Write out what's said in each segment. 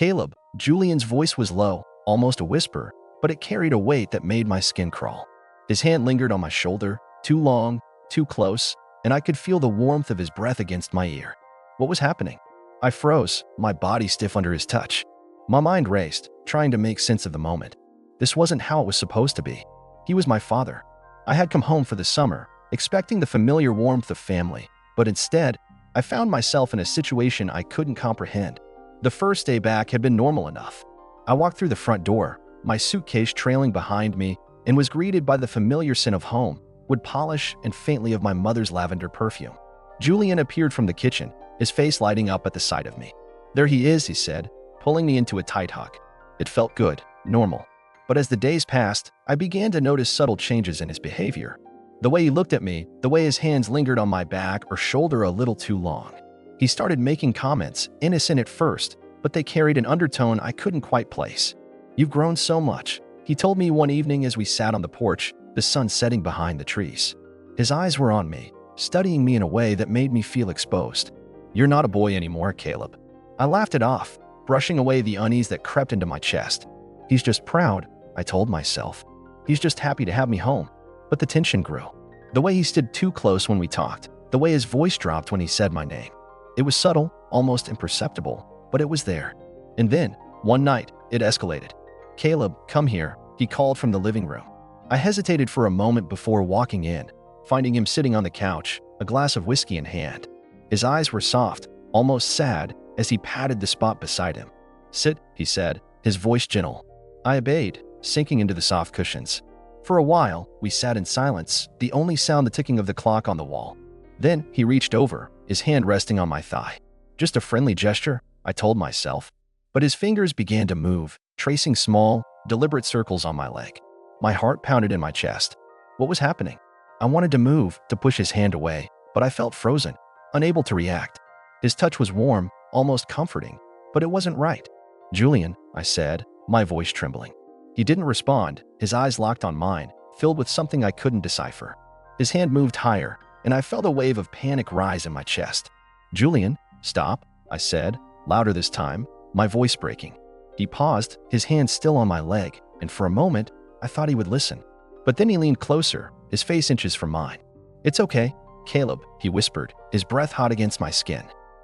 Caleb, Julian's voice was low, almost a whisper, but it carried a weight that made my skin crawl. His hand lingered on my shoulder, too long, too close, and I could feel the warmth of his breath against my ear. What was happening? I froze, my body stiff under his touch. My mind raced, trying to make sense of the moment. This wasn't how it was supposed to be. He was my father. I had come home for the summer, expecting the familiar warmth of family, but instead, I found myself in a situation I couldn't comprehend. The first day back had been normal enough. I walked through the front door, my suitcase trailing behind me, and was greeted by the familiar scent of home, wood polish, and faintly of my mother's lavender perfume. Julian appeared from the kitchen, his face lighting up at the sight of me. "There he is," he said, pulling me into a tight hug. It felt good, normal. But as the days passed, I began to notice subtle changes in his behavior. The way he looked at me, the way his hands lingered on my back or shoulder a little too long. He started making comments, innocent at first, but they carried an undertone I couldn't quite place. "You've grown so much," he told me one evening as we sat on the porch, the sun setting behind the trees. His eyes were on me, studying me in a way that made me feel exposed. "You're not a boy anymore, Caleb." I laughed it off, brushing away the unease that crept into my chest. "He's just proud," I told myself. "He's just happy to have me home." But the tension grew. The way he stood too close when we talked, the way his voice dropped when he said my name. It was subtle, almost imperceptible, but it was there. And then, one night, it escalated. "Caleb, come here," he called from the living room. I hesitated for a moment before walking in, finding him sitting on the couch, a glass of whiskey in hand. His eyes were soft, almost sad, as he patted the spot beside him. "Sit," he said, his voice gentle. I obeyed, sinking into the soft cushions. For a while, we sat in silence, the only sound the ticking of the clock on the wall. Then he reached over, his hand resting on my thigh. Just a friendly gesture, I told myself. But his fingers began to move, tracing small, deliberate circles on my leg. My heart pounded in my chest. What was happening? I wanted to move, to push his hand away, but I felt frozen, unable to react. His touch was warm, almost comforting, but it wasn't right. "Julian," I said, my voice trembling. He didn't respond, his eyes locked on mine, filled with something I couldn't decipher. His hand moved higher, and I felt a wave of panic rise in my chest. "Julian, stop," I said, louder this time, my voice breaking. He paused, his hand still on my leg, and for a moment, I thought he would listen. But then he leaned closer, his face inches from mine. "It's okay, Caleb," he whispered, his breath hot against my skin.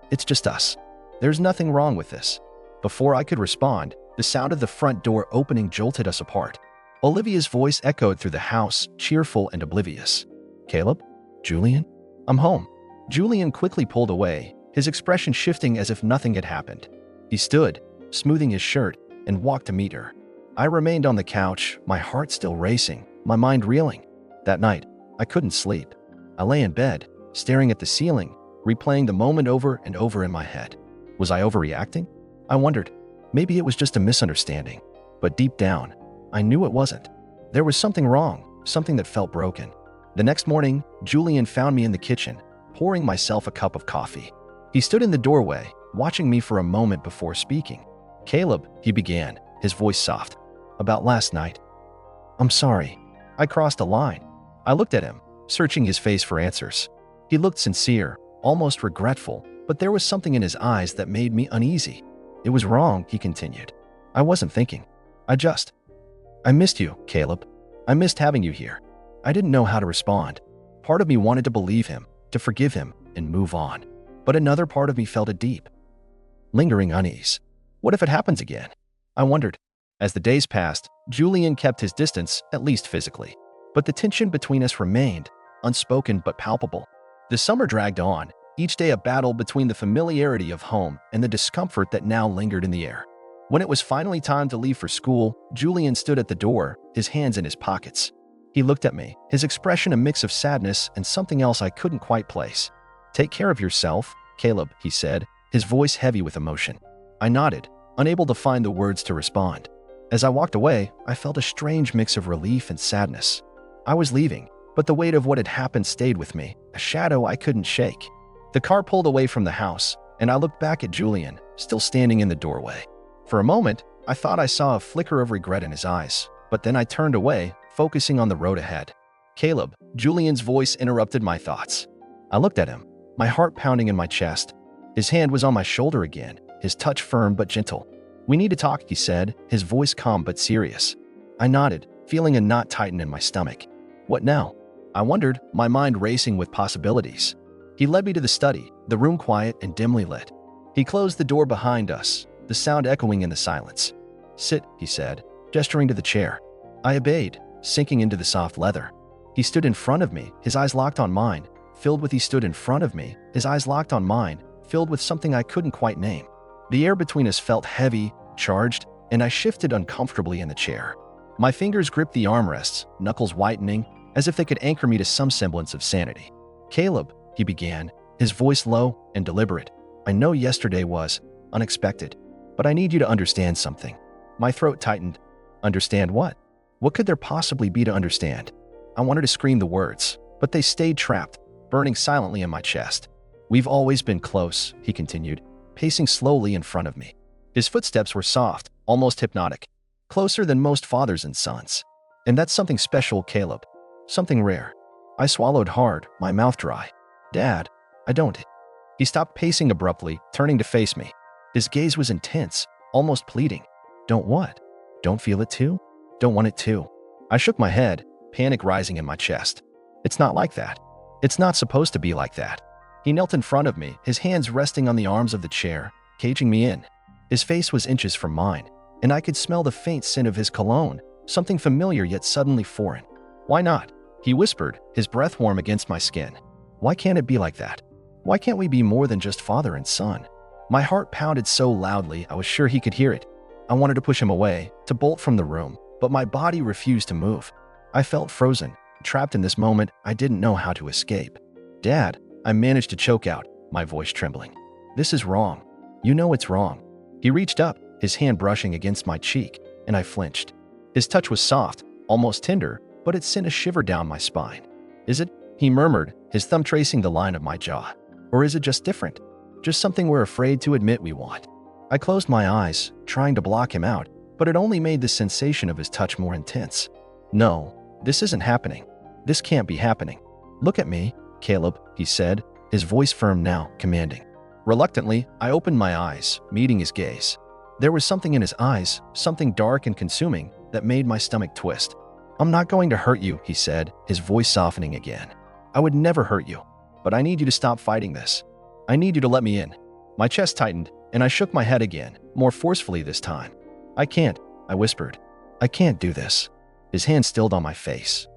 "It's just us. There's nothing wrong with this." Before I could respond, the sound of the front door opening jolted us apart. Olivia's voice echoed through the house, cheerful and oblivious. "Caleb? Julian? I'm home." Julian quickly pulled away, his expression shifting as if nothing had happened. He stood, smoothing his shirt, and walked to meet her. I remained on the couch, my heart still racing, my mind reeling. That night, I couldn't sleep. I lay in bed, staring at the ceiling, replaying the moment over and over in my head. Was I overreacting? I wondered. Maybe it was just a misunderstanding. But deep down, I knew it wasn't. There was something wrong, something that felt broken. The next morning, Julian found me in the kitchen, pouring myself a cup of coffee. He stood in the doorway, watching me for a moment before speaking. "Caleb," he began, his voice soft. "About last night." "I'm sorry." I crossed a line. I looked at him, searching his face for answers. He looked sincere, almost regretful, but there was something in his eyes that made me uneasy. "It was wrong," he continued. "I wasn't thinking. I missed you, Caleb. I missed having you here." I didn't know how to respond. Part of me wanted to believe him, to forgive him, and move on. But another part of me felt a deep, lingering unease. What if it happens again? I wondered. As the days passed, Julian kept his distance, at least physically. But the tension between us remained, unspoken but palpable. The summer dragged on, each day a battle between the familiarity of home and the discomfort that now lingered in the air. When it was finally time to leave for school, Julian stood at the door, his hands in his pockets. He looked at me, his expression a mix of sadness and something else I couldn't quite place. "Take care of yourself, Caleb," he said, his voice heavy with emotion. I nodded, unable to find the words to respond. As I walked away, I felt a strange mix of relief and sadness. I was leaving, but the weight of what had happened stayed with me, a shadow I couldn't shake. The car pulled away from the house, and I looked back at Julian, still standing in the doorway. For a moment, I thought I saw a flicker of regret in his eyes, but then I turned away, focusing on the road ahead. "Caleb," Julian's voice interrupted my thoughts. I looked at him, my heart pounding in my chest. His hand was on my shoulder again, his touch firm but gentle. We need to talk, he said, his voice calm but serious. I nodded, feeling a knot tighten in my stomach. What now? I wondered, my mind racing with possibilities. He led me to the study, the room quiet and dimly lit. He closed the door behind us, the sound echoing in the silence. Sit, he said, gesturing to the chair. I obeyed, sinking into the soft leather. He stood in front of me, his eyes locked on mine, filled with something I couldn't quite name. The air between us felt heavy, charged, and I shifted uncomfortably in the chair. My fingers gripped the armrests, knuckles whitening, as if they could anchor me to some semblance of sanity. Caleb, he began, his voice low and deliberate. I know yesterday was unexpected, but I need you to understand something. My throat tightened. Understand what? What could there possibly be to understand? I wanted to scream the words, but they stayed trapped, burning silently in my chest. We've always been close, he continued, pacing slowly in front of me. His footsteps were soft, almost hypnotic, closer than most fathers and sons. And that's something special, Caleb. Something rare. I swallowed hard, my mouth dry. Dad, I don't. He stopped pacing abruptly, turning to face me. His gaze was intense, almost pleading. Don't what? Don't feel it too? Don't want it too? I shook my head, panic rising in my chest. It's not like that. It's not supposed to be like that. He knelt in front of me, his hands resting on the arms of the chair, caging me in. His face was inches from mine, and I could smell the faint scent of his cologne, something familiar yet suddenly foreign. Why not? He whispered, his breath warm against my skin. Why can't it be like that? Why can't we be more than just father and son? My heart pounded so loudly I was sure he could hear it. I wanted to push him away, to bolt from the room, but my body refused to move. I felt frozen, trapped in this moment I didn't know how to escape. Dad, I managed to choke out, my voice trembling. This is wrong. You know it's wrong. He reached up, his hand brushing against my cheek, and I flinched. His touch was soft, almost tender, but it sent a shiver down my spine. Is it? He murmured, his thumb tracing the line of my jaw. Or is it just different? Just something we're afraid to admit we want. I closed my eyes, trying to block him out, but it only made the sensation of his touch more intense. No, this isn't happening. This can't be happening. Look at me, Caleb, he said, his voice firm now, commanding. Reluctantly, I opened my eyes, meeting his gaze. There was something in his eyes, something dark and consuming, that made my stomach twist. I'm not going to hurt you, he said, his voice softening again. I would never hurt you, but I need you to stop fighting this. I need you to let me in. My chest tightened, and I shook my head again, more forcefully this time. I can't, I whispered. I can't do this. His hand stilled on my face.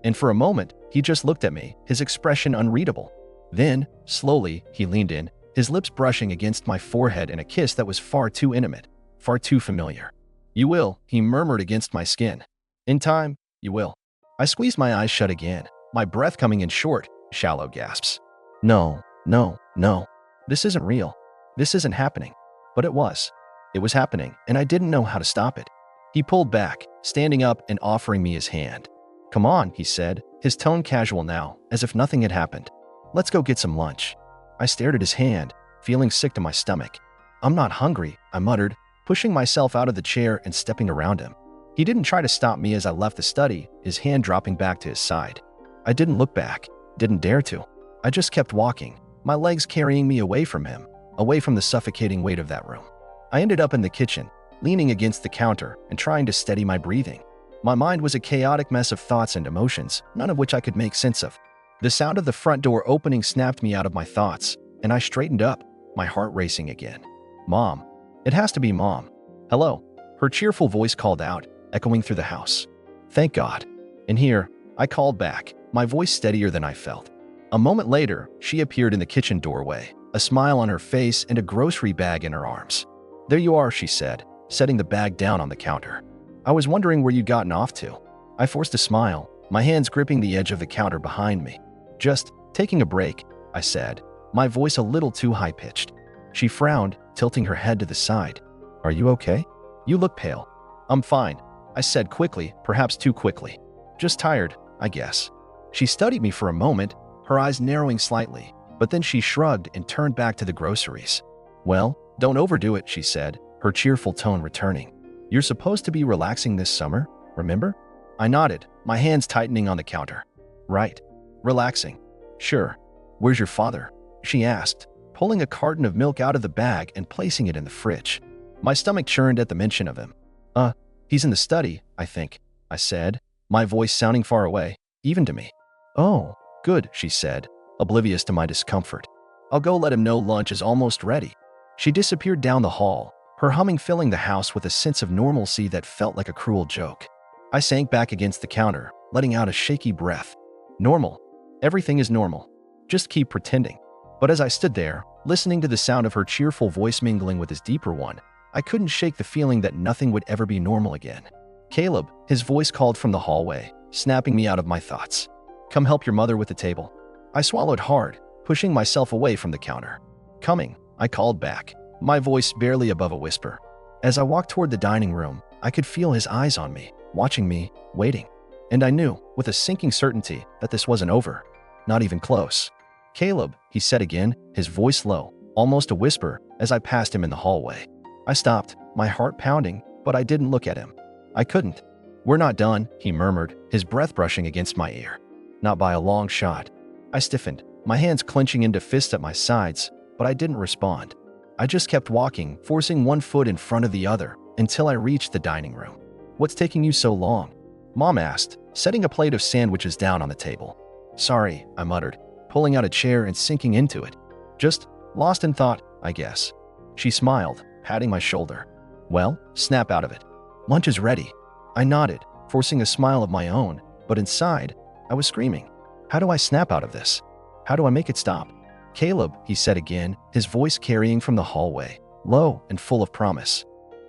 And for a moment, he just looked at me, his expression unreadable. Then, slowly, he leaned in, his lips brushing against my forehead in a kiss that was far too intimate, far too familiar. You will, he murmured against my skin. In time, you will. I squeezed my eyes shut again, my breath coming in short, shallow gasps. No, no, no. This isn't real. This isn't happening. But it was. It was happening, and I didn't know how to stop it. He pulled back, standing up and offering me his hand. Come on, he said, his tone casual now, as if nothing had happened. Let's go get some lunch. I stared at his hand, feeling sick to my stomach. I'm not hungry, I muttered, pushing myself out of the chair and stepping around him. He didn't try to stop me as I left the study, his hand dropping back to his side. I didn't look back, didn't dare to. I just kept walking, my legs carrying me away from him, away from the suffocating weight of that room. I ended up in the kitchen, leaning against the counter and trying to steady my breathing. My mind was a chaotic mess of thoughts and emotions, none of which I could make sense of. The sound of the front door opening snapped me out of my thoughts, and I straightened up, my heart racing again. Mom. It has to be Mom. Hello. Her cheerful voice called out, echoing through the house. Thank God. And here, I called back, my voice steadier than I felt. A moment later, she appeared in the kitchen doorway, a smile on her face and a grocery bag in her arms. There you are, she said, setting the bag down on the counter. I was wondering where you'd gotten off to. I forced a smile, my hands gripping the edge of the counter behind me. Just taking a break, I said, my voice a little too high-pitched. She frowned, tilting her head to the side. Are you okay? You look pale. I'm fine, I said quickly, perhaps too quickly. Just tired, I guess. She studied me for a moment, her eyes narrowing slightly, but then she shrugged and turned back to the groceries. Well, don't overdo it, she said, her cheerful tone returning. You're supposed to be relaxing this summer, remember? I nodded, my hands tightening on the counter. Right. Relaxing. Sure. Where's your father? She asked, pulling a carton of milk out of the bag and placing it in the fridge. My stomach churned at the mention of him. He's in the study, I think, I said, my voice sounding far away, even to me. Oh, good, she said, oblivious to my discomfort. I'll go let him know lunch is almost ready. She disappeared down the hall, her humming filling the house with a sense of normalcy that felt like a cruel joke. I sank back against the counter, letting out a shaky breath. Normal. Everything is normal. Just keep pretending. But as I stood there, listening to the sound of her cheerful voice mingling with his deeper one, I couldn't shake the feeling that nothing would ever be normal again. Caleb, his voice called from the hallway, snapping me out of my thoughts. Come help your mother with the table. I swallowed hard, pushing myself away from the counter. Coming, I called back, my voice barely above a whisper. As I walked toward the dining room, I could feel his eyes on me, watching me, waiting. And I knew, with a sinking certainty, that this wasn't over. Not even close. Caleb, he said again, his voice low, almost a whisper, as I passed him in the hallway. I stopped, my heart pounding, but I didn't look at him. I couldn't. We're not done, he murmured, his breath brushing against my ear. Not by a long shot. I stiffened, my hands clenching into fists at my sides, but I didn't respond. I just kept walking, forcing one foot in front of the other, until I reached the dining room. What's taking you so long? Mom asked, setting a plate of sandwiches down on the table. Sorry, I muttered, pulling out a chair and sinking into it. Just lost in thought, I guess. She smiled, patting my shoulder. Well, snap out of it. Lunch is ready. I nodded, forcing a smile of my own, but inside, I was screaming. How do I snap out of this? How do I make it stop? Caleb, he said again, his voice carrying from the hallway, low and full of promise.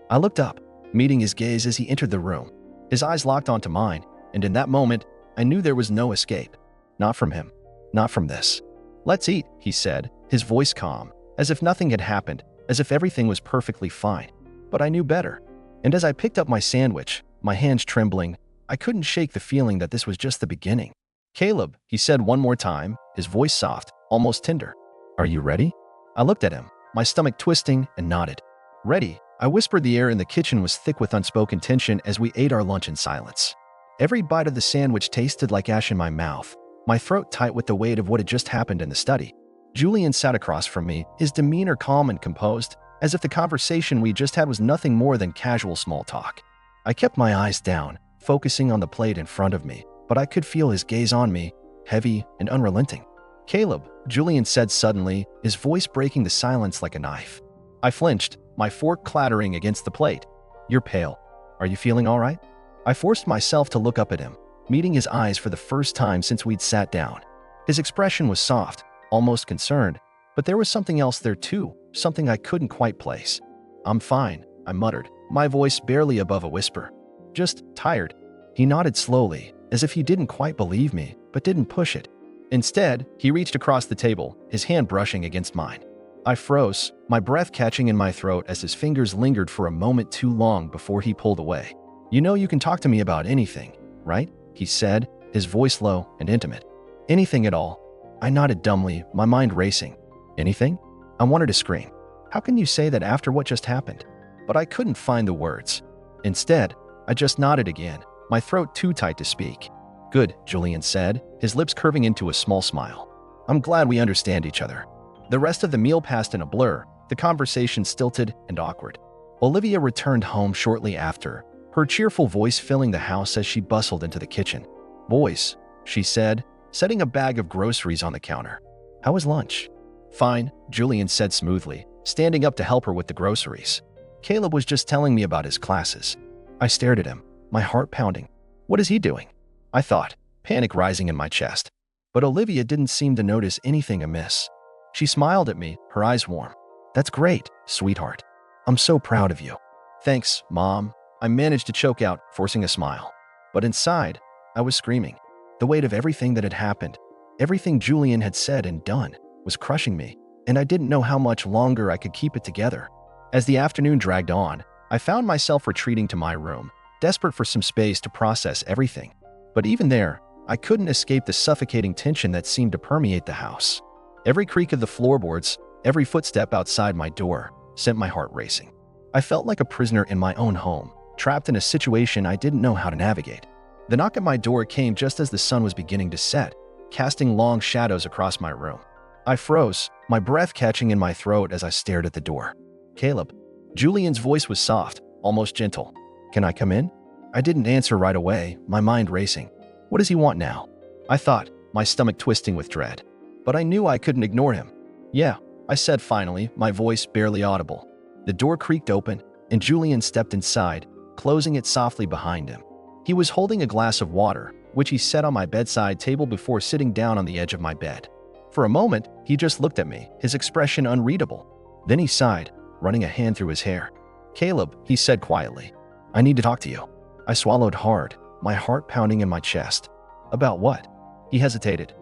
I looked up, meeting his gaze as he entered the room. His eyes locked onto mine, and in that moment, I knew there was no escape. Not from him. Not from this. Let's eat, he said, his voice calm, as if nothing had happened, as if everything was perfectly fine. But I knew better. And as I picked up my sandwich, my hands trembling, I couldn't shake the feeling that this was just the beginning. Caleb, he said one more time, his voice soft, almost tender. Are you ready? I looked at him, my stomach twisting, and nodded. Ready, I whispered. The air in the kitchen was thick with unspoken tension as we ate our lunch in silence. Every bite of the sandwich tasted like ash in my mouth, my throat tight with the weight of what had just happened in the study. Julian sat across from me, his demeanor calm and composed, as if the conversation we just had was nothing more than casual small talk. I kept my eyes down, focusing on the plate in front of me, but I could feel his gaze on me, heavy and unrelenting. Caleb, Julian said suddenly, his voice breaking the silence like a knife. I flinched, my fork clattering against the plate. You're pale. Are you feeling all right? I forced myself to look up at him, meeting his eyes for the first time since we'd sat down. His expression was soft, almost concerned, but there was something else there too, something I couldn't quite place. I'm fine, I muttered, my voice barely above a whisper. Just tired. He nodded slowly, as if he didn't quite believe me, but didn't push it. Instead, he reached across the table, his hand brushing against mine. I froze, my breath catching in my throat as his fingers lingered for a moment too long before he pulled away. You know you can talk to me about anything, right? He said, his voice low and intimate. Anything at all. I nodded dumbly, my mind racing. Anything? I wanted to scream. How can you say that after what just happened? But I couldn't find the words. Instead, I just nodded again, my throat too tight to speak. Good, Julian said, his lips curving into a small smile. I'm glad we understand each other. The rest of the meal passed in a blur, the conversation stilted and awkward. Olivia returned home shortly after, her cheerful voice filling the house as she bustled into the kitchen. Boys, she said, setting a bag of groceries on the counter. How was lunch? Fine, Julian said smoothly, standing up to help her with the groceries. Caleb was just telling me about his classes. I stared at him, my heart pounding. What is he doing? I thought, panic rising in my chest. But Olivia didn't seem to notice anything amiss. She smiled at me, her eyes warm. That's great, sweetheart. I'm so proud of you. Thanks, Mom. I managed to choke out, forcing a smile. But inside, I was screaming. The weight of everything that had happened, everything Julian had said and done, was crushing me, and I didn't know how much longer I could keep it together. As the afternoon dragged on, I found myself retreating to my room, desperate for some space to process everything. But even there, I couldn't escape the suffocating tension that seemed to permeate the house. Every creak of the floorboards, every footstep outside my door, sent my heart racing. I felt like a prisoner in my own home, trapped in a situation I didn't know how to navigate. The knock at my door came just as the sun was beginning to set, casting long shadows across my room. I froze, my breath catching in my throat as I stared at the door. Caleb. Julian's voice was soft, almost gentle. Can I come in? I didn't answer right away, my mind racing. What does he want now? I thought, my stomach twisting with dread. But I knew I couldn't ignore him. Yeah, I said finally, my voice barely audible. The door creaked open, and Julian stepped inside, closing it softly behind him. He was holding a glass of water, which he set on my bedside table before sitting down on the edge of my bed. For a moment, he just looked at me, his expression unreadable. Then he sighed, running a hand through his hair. Caleb, he said quietly, I need to talk to you. I swallowed hard, my heart pounding in my chest. About what? He hesitated,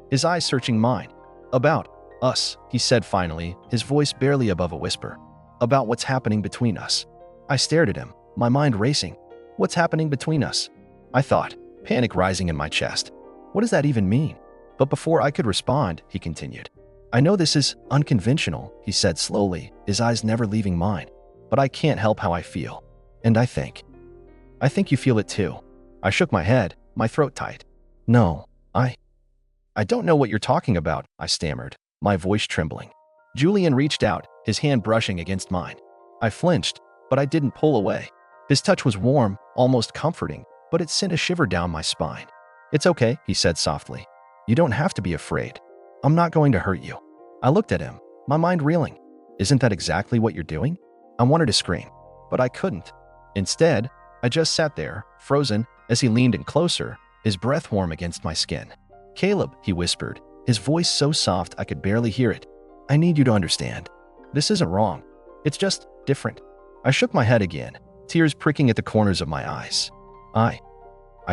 his eyes searching mine. About us, he said finally, his voice barely above a whisper. About what's happening between us. I stared at him, my mind racing. What's happening between us? I thought, panic rising in my chest. What does that even mean? But before I could respond, he continued. I know this is unconventional, he said slowly, his eyes never leaving mine. But I can't help how I feel. And I think you feel it too. I shook my head, my throat tight. No, I don't know what you're talking about, I stammered, my voice trembling. Julian reached out, his hand brushing against mine. I flinched, but I didn't pull away. His touch was warm, almost comforting, but it sent a shiver down my spine. It's okay, he said softly. You don't have to be afraid. I'm not going to hurt you. I looked at him, my mind reeling. Isn't that exactly what you're doing? I wanted to scream, but I couldn't. Instead, I just sat there, frozen, as he leaned in closer, his breath warm against my skin. Caleb, he whispered, his voice so soft I could barely hear it. I need you to understand. This isn't wrong. It's just different. I shook my head again, tears pricking at the corners of my eyes. I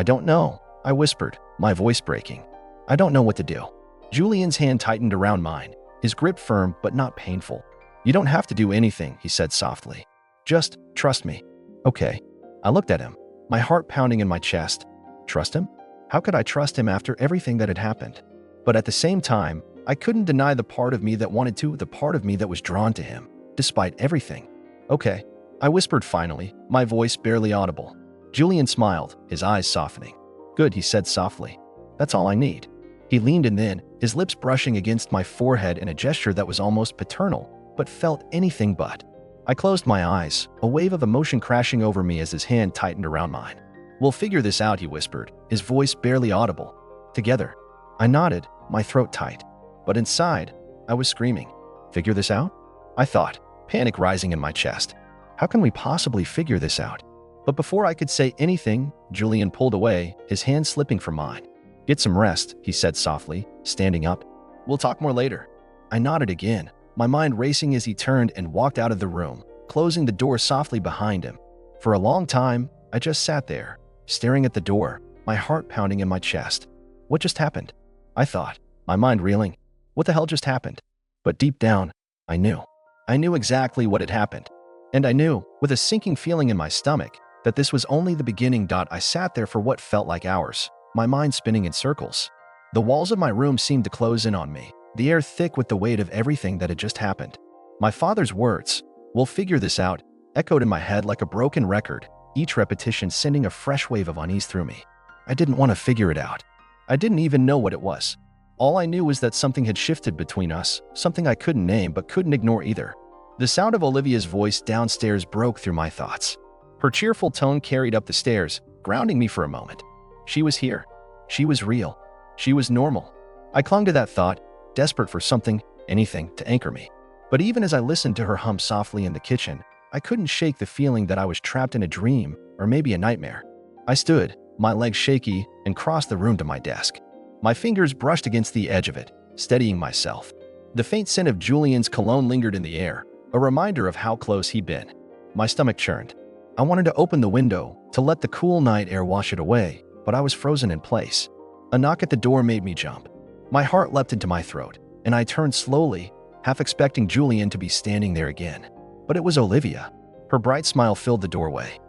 don't know, I whispered, my voice breaking. I don't know what to do. Julian's hand tightened around mine, his grip firm but not painful. You don't have to do anything, he said softly. Just trust me. Okay. I looked at him, my heart pounding in my chest. Trust him? How could I trust him after everything that had happened? But at the same time, I couldn't deny the part of me that wanted to, the part of me that was drawn to him, despite everything. Okay, I whispered finally, my voice barely audible. Julian smiled, his eyes softening. Good, he said softly. That's all I need. He leaned in then, his lips brushing against my forehead in a gesture that was almost paternal, but felt anything but. I closed my eyes, a wave of emotion crashing over me as his hand tightened around mine. We'll figure this out, he whispered, his voice barely audible. Together. I nodded, my throat tight. But inside, I was screaming. Figure this out? I thought, panic rising in my chest. How can we possibly figure this out? But before I could say anything, Julian pulled away, his hand slipping from mine. Get some rest, he said softly, standing up. We'll talk more later. I nodded again, my mind racing as he turned and walked out of the room, closing the door softly behind him. For a long time, I just sat there, staring at the door, my heart pounding in my chest. What just happened? I thought, my mind reeling. What the hell just happened? But deep down, I knew. I knew exactly what had happened. And I knew, with a sinking feeling in my stomach, that this was only the beginning. I sat there for what felt like hours, my mind spinning in circles. The walls of my room seemed to close in on me, the air thick with the weight of everything that had just happened. My father's words, "We'll figure this out," echoed in my head like a broken record, each repetition sending a fresh wave of unease through me. I didn't want to figure it out. I didn't even know what it was. All I knew was that something had shifted between us, something I couldn't name but couldn't ignore either. The sound of Olivia's voice downstairs broke through my thoughts. Her cheerful tone carried up the stairs, grounding me for a moment. She was here. She was real. She was normal. I clung to that thought, desperate for something, anything, to anchor me. But even as I listened to her hum softly in the kitchen, I couldn't shake the feeling that I was trapped in a dream, or maybe a nightmare. I stood, my legs shaky, and crossed the room to my desk. My fingers brushed against the edge of it, steadying myself. The faint scent of Julian's cologne lingered in the air, a reminder of how close he'd been. My stomach churned. I wanted to open the window, to let the cool night air wash it away, but I was frozen in place. A knock at the door made me jump. My heart leapt into my throat, and I turned slowly, half expecting Julian to be standing there again. But it was Olivia. Her bright smile filled the doorway,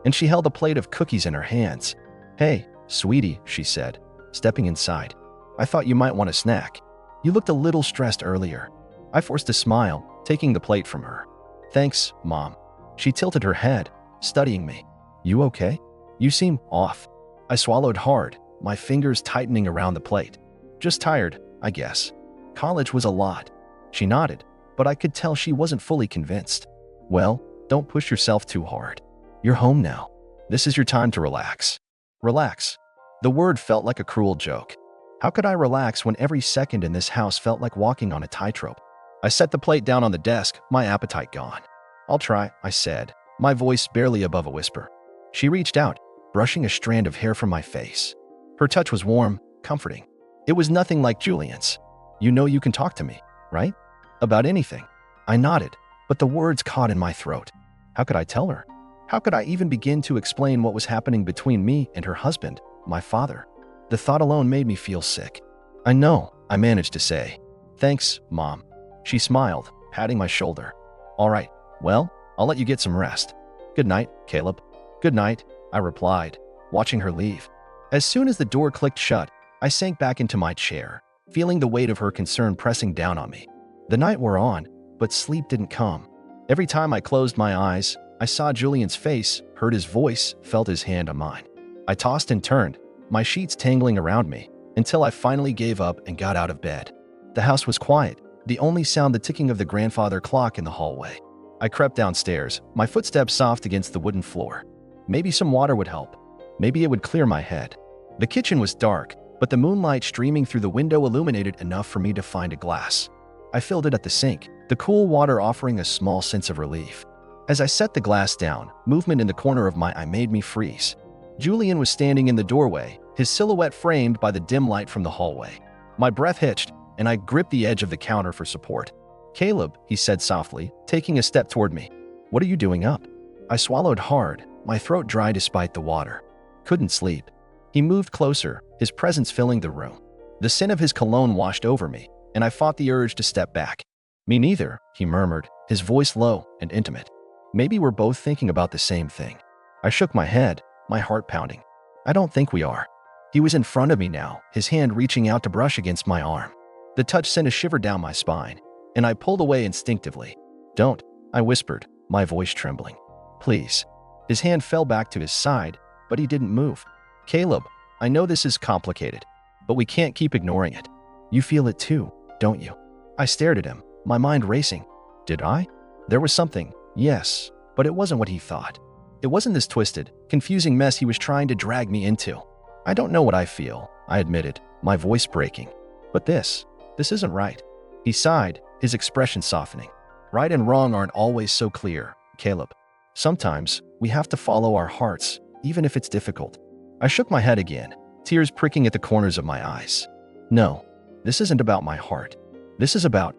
and she held a plate of cookies in her hands. "Hey, sweetie," she said, stepping inside. "I thought you might want a snack. You looked a little stressed earlier." I forced a smile, taking the plate from her. "Thanks, Mom." She tilted her head, studying me. "You okay? You seem off." I swallowed hard, my fingers tightening around the plate. "Just tired, I guess. College was a lot." She nodded, but I could tell she wasn't fully convinced. Well, don't push yourself too hard. You're home now. This is your time to relax. Relax. The word felt like a cruel joke. How could I relax when every second in this house felt like walking on a tightrope? I set the plate down on the desk, my appetite gone. I'll try, I said, my voice barely above a whisper. She reached out, brushing a strand of hair from my face. Her touch was warm, comforting. It was nothing like Julian's. You know you can talk to me, right? About anything. I nodded, but the words caught in my throat. How could I tell her? How could I even begin to explain what was happening between me and her husband, my father? The thought alone made me feel sick. I know, I managed to say. Thanks, Mom. She smiled, patting my shoulder. All right, well, I'll let you get some rest. Good night, Caleb. Good night, I replied, watching her leave. As soon as the door clicked shut, I sank back into my chair, feeling the weight of her concern pressing down on me. The night wore on, but sleep didn't come. Every time I closed my eyes, I saw Julian's face, heard his voice, felt his hand on mine. I tossed and turned, my sheets tangling around me, until I finally gave up and got out of bed. The house was quiet, the only sound the ticking of the grandfather clock in the hallway. I crept downstairs, my footsteps soft against the wooden floor. Maybe some water would help. Maybe it would clear my head. The kitchen was dark, but the moonlight streaming through the window illuminated enough for me to find a glass. I filled it at the sink, the cool water offering a small sense of relief. As I set the glass down, movement in the corner of my eye made me freeze. Julian was standing in the doorway, his silhouette framed by the dim light from the hallway. My breath hitched, and I gripped the edge of the counter for support. Caleb, he said softly, taking a step toward me. What are you doing up? I swallowed hard, my throat dry despite the water. Couldn't sleep. He moved closer, his presence filling the room. The scent of his cologne washed over me, and I fought the urge to step back. Me neither, he murmured, his voice low and intimate. Maybe we're both thinking about the same thing. I shook my head, my heart pounding. I don't think we are. He was in front of me now, his hand reaching out to brush against my arm. The touch sent a shiver down my spine, and I pulled away instinctively. Don't, I whispered, my voice trembling. Please. His hand fell back to his side, but he didn't move. Caleb, I know this is complicated, but we can't keep ignoring it. You feel it too, don't you? I stared at him, my mind racing. Did I? There was something, yes, but it wasn't what he thought. It wasn't this twisted, confusing mess he was trying to drag me into. I don't know what I feel, I admitted, my voice breaking. But this isn't right. He sighed, his expression softening. Right and wrong aren't always so clear, Caleb. Sometimes we have to follow our hearts, even if it's difficult. I shook my head again, tears pricking at the corners of my eyes. No, this isn't about my heart. This is about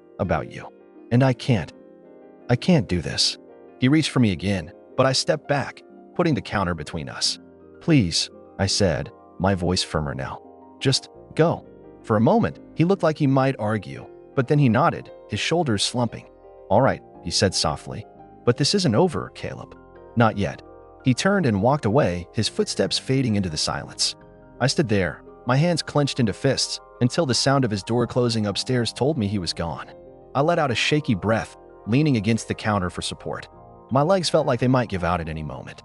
you. And I can't do this. He reached for me again, but I stepped back, putting the counter between us. Please, I said, my voice firmer now. Just go. For a moment, he looked like he might argue, but then he nodded, his shoulders slumping. All right, he said softly. But this isn't over, Caleb. Not yet. He turned and walked away, his footsteps fading into the silence. I stood there, my hands clenched into fists, until the sound of his door closing upstairs told me he was gone. I let out a shaky breath, leaning against the counter for support. My legs felt like they might give out at any moment.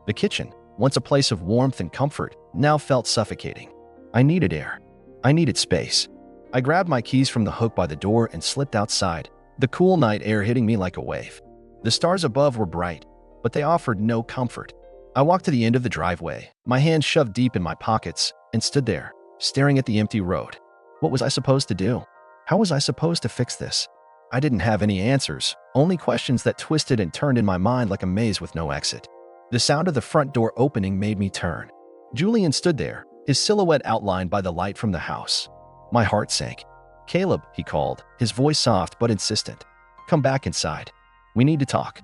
The kitchen, once a place of warmth and comfort, now felt suffocating. I needed air. I needed space. I grabbed my keys from the hook by the door and slipped outside, the cool night air hitting me like a wave. The stars above were bright, but they offered no comfort. I walked to the end of the driveway, my hands shoved deep in my pockets, and stood there, staring at the empty road. What was I supposed to do? How was I supposed to fix this? I didn't have any answers, only questions that twisted and turned in my mind like a maze with no exit. The sound of the front door opening made me turn. Julian stood there, his silhouette outlined by the light from the house. My heart sank. Caleb, he called, his voice soft but insistent. Come back inside. We need to talk.